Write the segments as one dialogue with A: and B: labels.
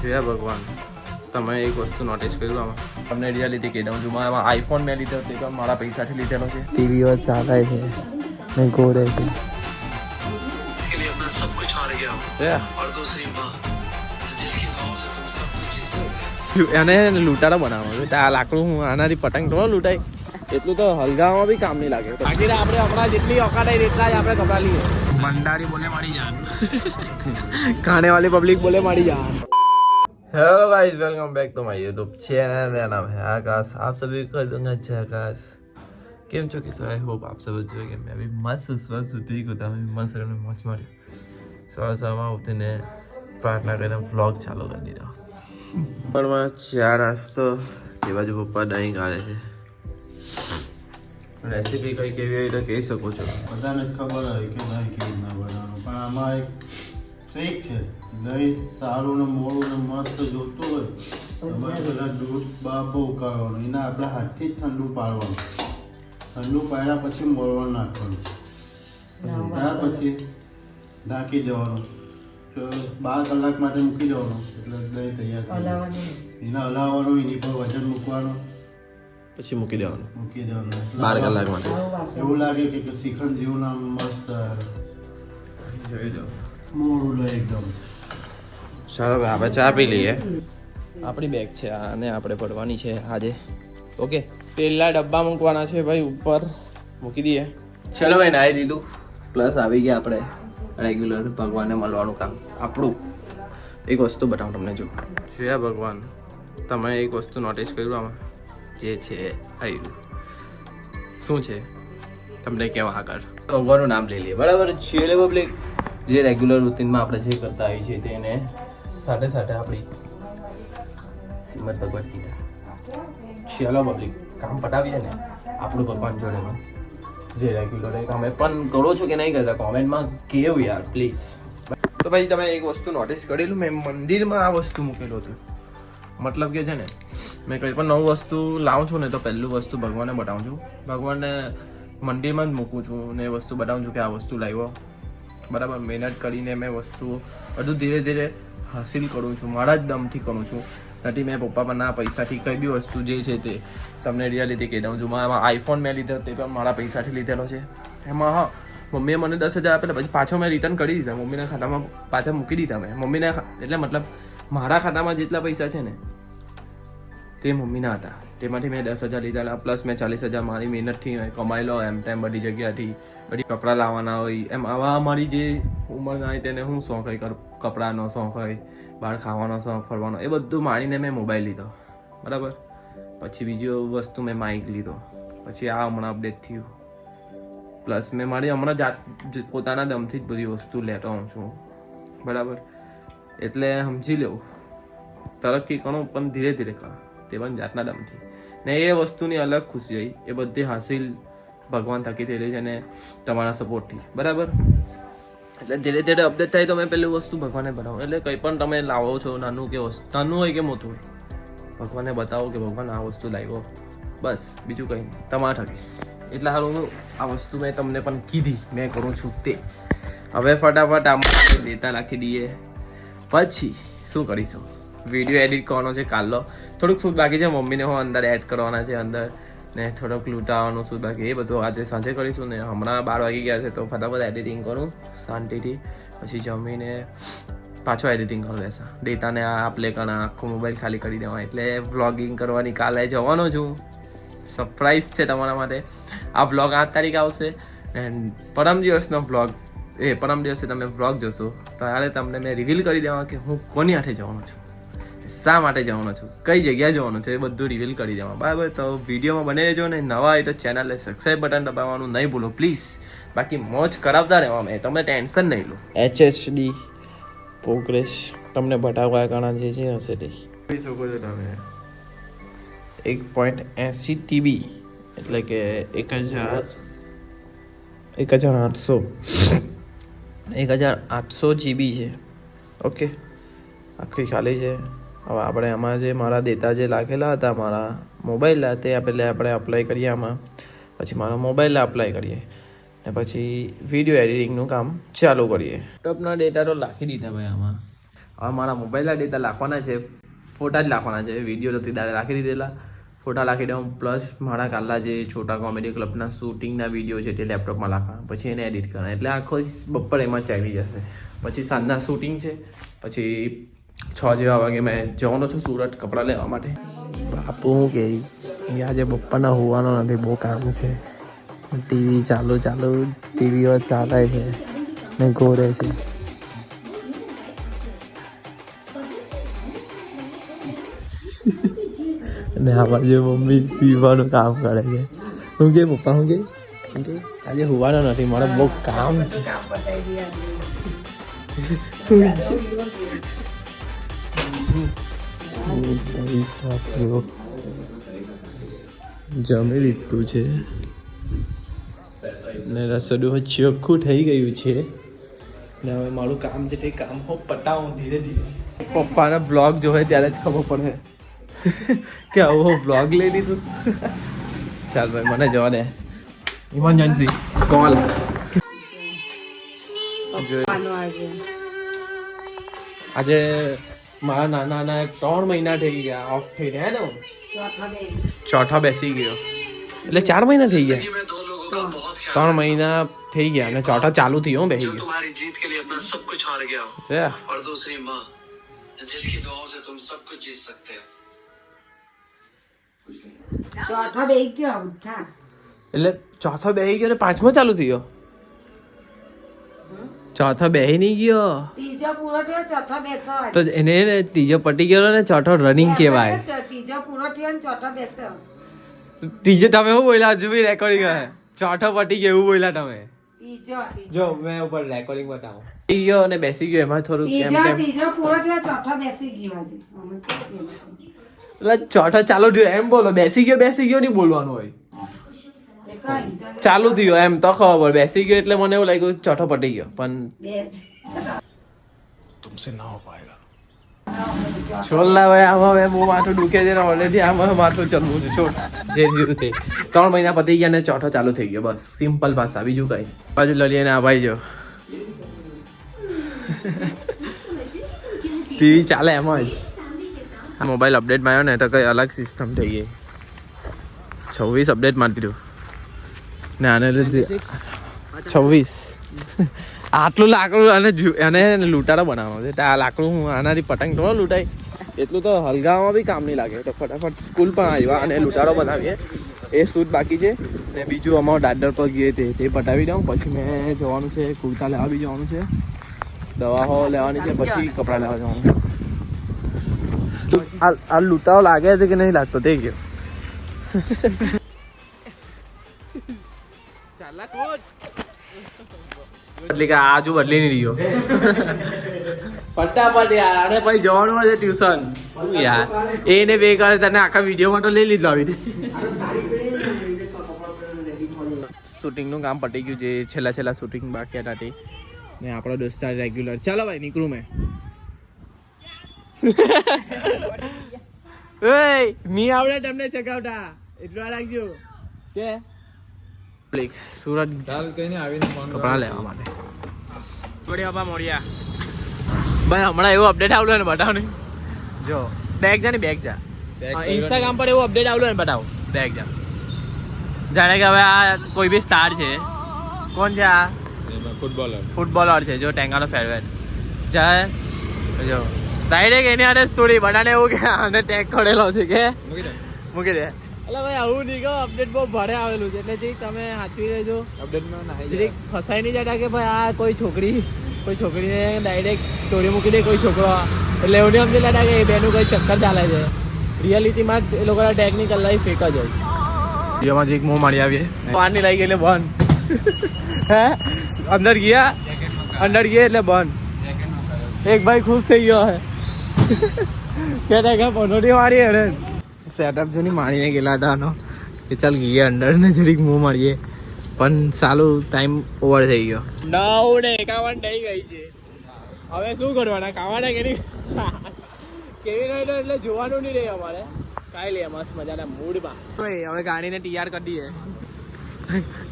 A: હે ભગવાન, તમે એક વસ્તુ નોટિસ કર્યું આમાં? તમને રિયાલિટી કહી દઉં છું, મારા આઈફોન મેં લીધો તે તો મારા પૈસાથી લીધેલો છે.
B: ટીવીઓ ચાલે છે ને ગોળે છે.
A: એને લૂંટારો બનાવો છે. આ લાકડું હું આનાથી પતંગ થોડો લૂંટાય, એટલું તો હલગાવવામાં બી કામ નહીં લાગે. બાકી આપણે હમણાં જેટલી ઓકાત આવી એટલા જ આપણે કપડા લઈએ. મંડારી બોલે મારી જાન, ખાने वाली पब्लिक बोले मारी जान. Hello guys, welcome back to my YouTube channel. मेरा नाम है आकाश. आप सभी को दूंगा आकाश. કેમ છો કે આઈ હોપ આપ સબ જો કે મેં અભી મસ્ત સ્વસ્થ ઠીક હોતા હું મસ્ત રને મોજ માર્યો. સવારમાં ઉઠીને પ્રાર્થના કરીને વ્લોગ ચાલુ કરી દીધો. પણ ચા નાસ્તો એ બાજુ પપ્પા દહીં કાઢે છે. રેસીપી કઈ કેવી હોય તો કહી શકો છો.
C: બધાને જ ખબર હોય કે દહીં કેવી રીતના બનાવવાનું, પણ આમાં એક ટ્રીક છે. દહીં સારું ને મોડું ને મસ્ત જોતું હોય તમારે પેલા દૂધ બહુ ઉકાળવાનું, એના આપણે હાથથી જ ઠંડુ પાડવાનું. ઠંડુ પાડ્યા પછી મોળવાનું નાખવાનું, ત્યાર પછી ઢાંકી દેવાનું. તો 12 કલાક માટે મૂકી દેવાનું એટલે દહીં તૈયાર થઈ જાય. એને હલાવવાનું, એની પર વજન મૂકવાનું,
A: પછી મૂકી દેવાનું.
C: 12
A: કલાક માટે.
C: એવું લાગે કે શ્રીખંડ જેવું નામ મસ્ત
A: જોઈ લો
C: મોળું લે એકદમ.
A: ચાલો આપણે ચા પી લઈએ. આપણી બેગ છે અને આપણે પડવાની છે આજે. ઓકે, પેલા ડબ્બા મૂકવાના છે ભાઈ, ઉપર મૂકી દઈએ. ચલો ભાઈ, નાઈ દીધું પ્લસ આવી ગયા આપણે રેગ્યુલર ભગવાનને મળવાનું કામ આપણું. એક વસ્તુ બતાવું તમને. જો ભગવાન, તમે એક વસ્તુ નોટિસ કર્યું આમાં? જે છે આવ્યું શું છે તમને કેવા આગળ ભગવાનનું નામ લઈ લઈએ, બરાબર? છેલ્લે પબ્લિક જે રેગ્યુલર રૂટીનમાં આપણે જે કરતા આવીએ છીએ તેને સાથે સાથે આપણી શ્રીમદ ભગવદ ગીતા. ચાલો પબ્લિક, કામ પટાવીએ ને આપણું ભગવાન જોડેનું જે રેગ્યુલર એ તમે પણ કરો છો કે નહીં કરતા કોમેન્ટમાં કેવું યાર પ્લીઝ. તો ભાઈ તમે એક વસ્તુ નોટિસ કરેલું, મેં મંદિરમાં આ વસ્તુ મૂકેલું હતું. મતલબ કે છે ને, મેં કંઈ પણ નવું વસ્તુ લાવું છું ને તો પહેલું વસ્તુ ભગવાનને બતાવું છું. ભગવાનને મંદિરમાં જ મૂકું છું ને એ વસ્તુ બતાવું છું કે આ વસ્તુ લાવ્યો, બરાબર? મહેનત કરીને મેં વસ્તુ બધું ધીરે ધીરે હાસિલ કરું છું, મારા જ દમથી કરું છું. નથી મેં પપ્પા પરના પૈસાથી કંઈ બી વસ્તુ જે છે તે તમને રિયાલિટી કહી દઉં છું. મારા આઈફોન મેં લીધો તે પણ મારા પૈસાથી લીધેલો છે. એમાં હા, મમ્મીએ મને 10,000 આપેલા, પછી પાછો મેં રિટર્ન કરી દીધા, મમ્મીના ખાતામાં પાછા મૂકી દીધા મેં. મમ્મીને એટલે મતલબ મારા ખાતામાં જેટલા પૈસા છે ને તે મમ્મીના હતા, તેમાંથી મેં 10,000 લીધેલા, પ્લસ મેં 40,000 મારી મહેનતથી કમાયેલો એમ તેમ બધી જગ્યાથી. બધી કપડાં લાવવાના હોય એમ, આવા અમારી જે ઉંમર થાય તેને શું શોખ હોય, કપડાનો શોખ હોય, બહાર ખાવાનો શોખ, ફરવાનો, એ બધું માણીને મેં મોબાઈલ લીધો, બરાબર? પછી બીજી વસ્તુ મેં માઇક લીધો, પછી આ હમણાં અપડેટ થયું. પ્લસ મેં મારી હમણાં પોતાના દમથી જ બધી વસ્તુ લેતો હોઉં છું, બરાબર? એટલે સમજી લેવું, તરક્કી કરો પણ ધીરે ધીરે કરો, તે પણ જાતના દમથી. ને એ વસ્તુની અલગ ખુશી હોય, એ બધી હાસિલ ભગવાન થકી થયેલી છે ને તમારા સપોર્ટથી, બરાબર? એટલે ધીરે ધીરે અપડેટ થાય તો મેં પેલી વસ્તુ ભગવાનને બતાવો. એટલે કંઈ પણ તમે લાવો છો, નાનું કે નાનું હોય કે મોટું હોય, ભગવાનને બતાવો કે ભગવાન આ વસ્તુ લાવ્યો, બસ બીજું કંઈ નહીં તમારા થકી. એટલે સારું આ વસ્તુ મેં તમને પણ કીધી, મેં કરું છું તે. હવે ફટાફટ આમાં ડેટા નાખી દઈએ, પછી શું કરીશું? વિડીયો એડિટ કરવાનો છે કાલનો. થોડુંક શું બાકી છે, મમ્મીને હું અંદર એડ કરવાના છે અંદર, ને થોડોક લૂંટાવાનું શું બાકી, એ બધું આજે સાંજે કરીશું. ને હમણાં 12 વાગી ગયા છે તો ફટાફટ એડિટિંગ કરું શાંતિથી, પછી જમીને પાછો એડિટિંગ કરી લેશે. ડેટાને આ પ્લે કરવાના, આખો મોબાઈલ ખાલી કરી દેવા, એટલે વ્લોગિંગ કરવાની કાલે જવાનો છું. સરપ્રાઈઝ છે તમારા માટે. આ વ્લોગ 8 તારીખ આવશે એન્ડ પરમ દિવસનો વ્લોગ, પરમ દિવસે તમે વ્લોગ જોશો ત્યારે તમને મેં રિવીલ કરી દેવા કે હું કોની હાથે જવાનો છું, શા માટે જવાનો છું, કઈ જગ્યાએ જવાનું છે, એ બધું રિવીલ કરી દેવા, બરાબર? તો વિડીયોમાં બને રહેજો ને નવા હોય તો ચેનલને સબસ્ક્રાઈબ બટન દબાવવાનું નહીં ભૂલો પ્લીઝ. બાકી મોજ કરાવતા રહેવા મેં, તમે ટેન્શન નહીં લો. HHD પ્રોગ્રેસ તમને બતાવવા ઘણા જે હશે તે જોઈ શકો છો તમે. 1.80 TB એટલે કે 1800 GB છે. ઓકે, આખી ખાલી છે. હવે આપણે આમાં જે મારા ડેટા જે લાગેલા હતા મારા મોબાઈલ તે આપણે અપ્લાય કરીએ આમાં, પછી મારા મોબાઈલ અપ્લાય કરીએ ને પછી વિડીયો એડિટિંગનું કામ ચાલુ કરીએ. લેપટોપના ડેટા તો લાખી દીધા ભાઈ આમાં. હવે મારા મોબાઈલના ડેટા લખવાના છે, ફોટા જ લખવાના છે, વિડીયો નથી દાડે રાખી દીધેલા, ફોટા લખી દઉં, પ્લસ મારા કાલના જે છોટા કોમેડી ક્લબના શૂટિંગના વિડીયો છે તે લેપટોપમાં લખવાના, પછી એને એડિટ કરવાના, એટલે આખો બપોર એમાં ચાલી જશે. પછી સાંજના શૂટિંગ છે, પછી 6 જેવા વાગે મેં જવાનો છું સુરત કપડાં લેવા માટે.
B: બાપુ હું કે આજે પપ્પાના હોવાનો નથી, બહુ કામ છે. ટીવી ચાલુ ટીવીઓ ચાલે છે ને ઘોરે છે. ને આ બાજુ મમ્મી સીવાનું કામ કરે છે. હું કે પપ્પા હું કે આજે હોવાનો નથી, મારે બહુ કામ છે. જમી લીધું છે ને રસોડું ચોખ્ખું થઈ ગયું છે ને હવે મારું કામ છે તે કામ હું પટાવું ધીરે ધીરે.
A: પપ્પાના બ્લોગ જોવે ત્યારે જ ખબર પડે કે આવો બ્લોગ લઈ લીધું. ચાલ ભાઈ મને જવા દે, ઇમરજન્સી કોલ. આજે મારા નાના 3 મહિના થઈ ગયા ઓફ થઈ ગયા ને, ચોથા બેસી ગયો એટલે 4 મહિના થઈ ગયા, 3 મહિના થઈ ગયા અને ચોથા ચાલુ થયો બેસી ગયો.
D: तुम्हारी जीत के लिए अपना सब कुछ हार गया हूँ
A: છે
D: और दूसरी माँ जिसकी दुआओं से तुम सब कुछ जीत सकते हो.
E: ચોથો બેહી ગયો ઉઠા.
A: એટલે ચોથો બેસી ગયો ને 5મો ચાલુ થયો. ચોથો બેસી નહીં ગયો
E: ત્રીજો પૂરો થયો ચોથો બેસો.
A: તો એને ત્રીજો પટી ગયો ને ચોથો રનિંગ કહેવાય.
E: ત્રીજો પૂરો થયો ને ચોથો બેસો.
A: ત્રીજો તમે શું બોલ્યા? હજુ બી રેકોર્ડિંગ હે. ચોથો પટી ગયો એવું બોલ્યા તમે.
E: ત્રીજો
A: જો મેં ઉપર રેકોર્ડિંગ બતાવું. પટી ગયો અને બેસી ગયો એમાં થોડું કેમ કેમ.
E: ત્રીજો પૂરો થયો ચોથો બેસી ગયો આજે. અમે કેમ
A: એટલે ચોથો ચાલુ થયો એમ બોલો, બેસી ગયો નહીં બોલવાનું હોય. ચાલુ થયો એમ તો ખબર પડે, બેસી ગયો એટલે મને એવું લાગ્યું ચોથો પટી ગયો, પણ છોડલા ભાઈ આમાં મેં બહુ માથું દુખે છે ને ઓલરેડી આમાં માથું ચલવું છે. છોડ જે રીતે 3 મહિના પતી ગયા ને ચોથો ચાલુ થઈ ગયો, બસ સિમ્પલ ભાષા, બીજું કઈ. બાજુ લડીએ ને આ ભાઈ જો ટીવી ચાલે એમાં જ. આ મોબાઈલ અપડેટ માં આવ્યો ને તો કઈ અલગ સિસ્ટમ થઈ ગઈ. 26 અપડેટ મારી દીધું ને આને લીધે 26 આટલું લાકડું અને લૂંટારો બનાવવાનો છે. આ લાકડું હું આનાથી પતંગ થોડો લૂંટાય, એટલું તો હલગાવવામાં બી કામ નહીં લાગે. તો ફટાફટ સ્કૂલ પણ આવ્યા અને લૂંટારો બનાવીએ. એ શૂટ બાકી છે ને બીજું અમારું દાદર પર ગયે તે પટાવી દઉં. પછી મેં જવાનું છે કુર્તા લેવા બી જવાનું છે, દવાઓ લેવાની છે, પછી કપડાં લેવા જવાનું. આ લૂંટારો લાગે છે કે નહીં લાગતો તે ગયો. એટલે કે આજુ બદલી નહીં રહ્યો. ફટાફટ યાર, આને પછી જવાનું છે ટ્યુશન. શું યાર એને બે કરે તને આખા વિડીયોમાં તો લઈ લીધો આવી. શૂટિંગનું કામ પતી ગયું છે, છેલ્લા શૂટિંગ બાકી હતા તે ને આપણો દોસ્તાર રેગ્યુલર. ચાલો ભાઈ નીકળું મેં. મી આવડે તમને ચગાવતા એટલું રાખજો કે સુરત કપડા લેવા માટે મોડિયા ભાઈ. હમણાં એવું અપડેટ આવડું ને બતાવ ને, જો બેગ જા ને બેગ જા. ઇન્સ્ટાગ્રામ પર એવું અપડેટ આવડું ને બતાવો બેગ જા. જાણે કે હવે આ કોઈ બી સ્ટાર છે. કોણ છે આ? ફૂટબોલર છે જો ટેંગાનો ફેરવેટ જાય જો ડાયરેક્ટ એની આને સ્ટોરી બનાને એવું કે આને ટેગ કરેલો છે કે મૂકી દે. એટલે ભાઈ આવું નહીં કહો, અપડેટ બહુ ભારે આવેલું છે એટલે જે તમે સાચવી લેજો. અપડેટમાં જરીક ફસાઈ નહીં જતા કે ભાઈ આ કોઈ છોકરીને ડાયરેક્ટ સ્ટોરી મૂકી દે કોઈ છોકરો, એટલે એવું નહીં સમજી લેતા કે એ બેનું કોઈ ચક્કર ચાલે છે. રિયાલિટીમાં જ એ લોકોના ટેકનિકલ લાઈફ ફેક જ હોય. વિડીયોમાં જે એક મોં મારી આવીએ પાણી લાગી ગઈ એટલે બંધ. હે અંદર ગયા એટલે બંધ. એક ભાઈ ખુશ થઈ ગયો હે કે પનોટી મારી અરે સેટઅપ જો ની મારીને ગયેલા હતા આનો કે ચાલ ગયા અંદર ને જરીક મું મારીએ, પણ સારું ટાઈમ ઓવર થઈ ગયો. 9:51 થઈ ગઈ છે. હવે શું કરવાના? ખાવાના કે નહીં? કેવી નહીં એટલે જોવાનું નહીં રહે અમારે. કાંઈ લે મસ્ત મજાના મૂડમાં. હવે ગાડીને તૈયાર કરી દઈએ.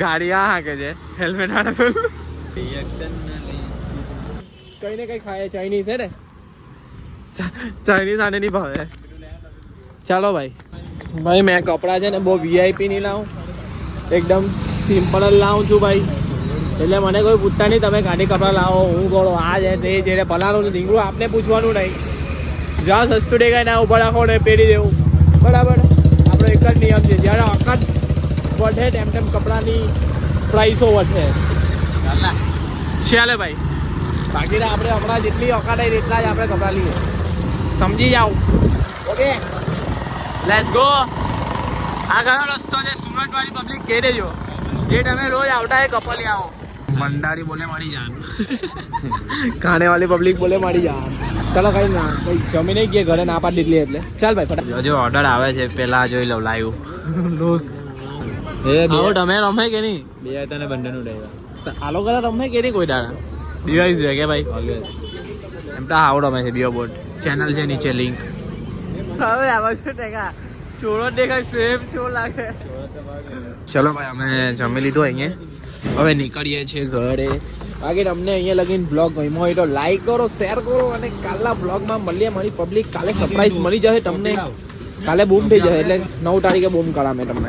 A: ગાડી આ હાકે છે હેલ્મેટ વાળા કઈ ને કઈ ખાય ચાઇનીઝ છે ને
B: ચાઇનીઝ આને નહીં ભાવે. ચાલો ભાઈ મેં કપડાં છે ને બહુ વીઆઈપી નહીં લાવું, એકદમ સિમ્પલ જ લાવું છું ભાઈ. એટલે મને કોઈ પૂછતા નહીં તમે ગાડી કપડાં લાવો, હું કરો આ છે તે છે પલાનું ઢીંગડું આપને પૂછવાનું નહીં. જ્યાં સસ્તું દેખાય ને ઉપર રાખો ને પહેરી દેવું, બરાબર. આપણો એક જ નિયમ છે, જ્યારે અકડ વધે તેમ કપડાની પ્રાઇસો વધે. ચાલે ભાઈ, બાકી આપણે હમણાં જેટલી ઓકાત હોય એટલા જ આપણે કપડાં લઈએ, સમજી જાઓ. Okay let's go. આ ઘણો રસ્તો છે, સુરત વાળી પબ્લિક કહી દેજો જે તમે રોજ આવતા એ કપલી આવો. મંડારી બોલે મારી જાન, ખાને વાળી પબ્લિક બોલે મારી જાન. ચાલો કઈ ના કઈ જમી નહીં ગયા, ઘરે ના પાડી દીધલી એટલે ચાલ ભાઈ ફટાફટ. જો ઓર્ડર આવે છે પેલા જોઈ લઉં લાઈવ લોસ. આવો તમે રમે કે નહીં? બે તને બંનેનું ડ્રાઈવર આ લોકો રમે કે નહીં કોઈ દાડા? ડિવાઇસ છે કે ભાઈ? એમ તો આવો રમે છે બીઓ બોર્ડ. ચેનલ છે નીચે લિંક. હવે આવા શું ટેકા ચોરો દેખાય સેમ ચો લાગે. ચલો ભાઈ અમે જમી લીધું અહીંયા, હવે નીકળીએ છીએ ઘરે. બાકી તમને અહીંયા લગીને બ્લોગ ગમ્યો હોય તો લાઈક કરો, શેર કરો અને કાલના બ્લોગમાં મળીએ. મારી પબ્લિક કાલે સરપ્રાઈઝ મળી જશે તમને, કાલે બૂમ થઈ જશે એટલે 9 તારીખે બૂમ કરામે તમને.